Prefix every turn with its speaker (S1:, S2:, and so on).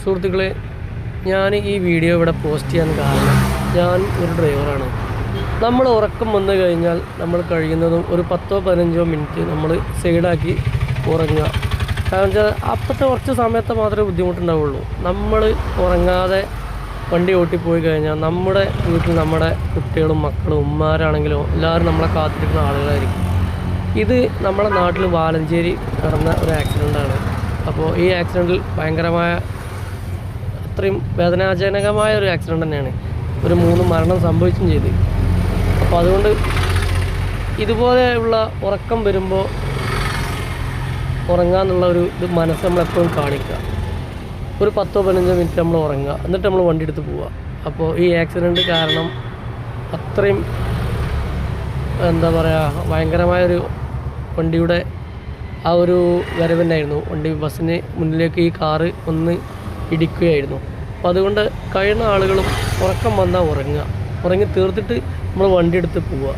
S1: സുഹൃത്തുക്കളെ, ഞാൻ ഈ വീഡിയോ ഇവിടെ പോസ്റ്റ് ചെയ്യാൻ കാരണം ഞാൻ ഒരു ഡ്രൈവറാണ്. നമ്മൾ ഉറക്കം വന്നു കഴിഞ്ഞാൽ നമ്മൾ കഴിയുന്നതും ഒരു 10-15 മിനിറ്റ് നമ്മൾ സൈഡാക്കി ഉറങ്ങുക. കാരണം വെച്ചാൽ അപ്പോഴത്തെ കുറച്ച് സമയത്ത് മാത്രമേ ബുദ്ധിമുട്ടുണ്ടാവുള്ളൂ. നമ്മൾ ഉറങ്ങാതെ വണ്ടി ഓട്ടിപ്പോയി കഴിഞ്ഞാൽ നമ്മുടെ വീട്ടിൽ നമ്മുടെ കുട്ടികളും മക്കളും ഉമ്മാരാണെങ്കിലും എല്ലാവരും നമ്മളെ കാത്തിരിക്കുന്ന ആളുകളായിരിക്കും. ഇത് നമ്മുടെ നാട്ടിൽ വാലഞ്ചേരി നടന്ന ഒരു ആക്സിഡൻ്റാണ്. അപ്പോൾ ഈ ആക്സിഡൻറ്റിൽ ഭയങ്കരമായ അത്രയും വേദനാജനകമായ ഒരു ആക്സിഡൻ്റ് തന്നെയാണ്. ഒരു 3 മരണം സംഭവിച്ചും ചെയ്ത്. അപ്പോൾ അതുകൊണ്ട് ഇതുപോലെയുള്ള ഉറക്കം വരുമ്പോൾ ഉറങ്ങാന്നുള്ള ഒരു ഇത് മനസ്സ് നമ്മളെപ്പോഴും കാണിക്കുക. ഒരു 10-15 മിനിറ്റ് നമ്മൾ ഉറങ്ങുക, എന്നിട്ട് നമ്മൾ വണ്ടി എടുത്ത് പോവുക. അപ്പോൾ ഈ ആക്സിഡൻറ്റ് കാരണം അത്രയും എന്താ പറയുക, ഭയങ്കരമായൊരു വണ്ടിയുടെ ആ ഒരു വരവന്നായിരുന്നു. ബസ്സിന് മുന്നിലേക്ക് ഈ കാറ് ഒന്ന് ഇടിക്കുകയായിരുന്നു. അപ്പോൾ അതുകൊണ്ട് കഴിയുന്ന ആളുകളും ഉറക്കം വന്നാൽ ഉറങ്ങുക, ഉറങ്ങി തീർത്തിട്ട് നമ്മൾ വണ്ടി എടുത്ത് പോവുക.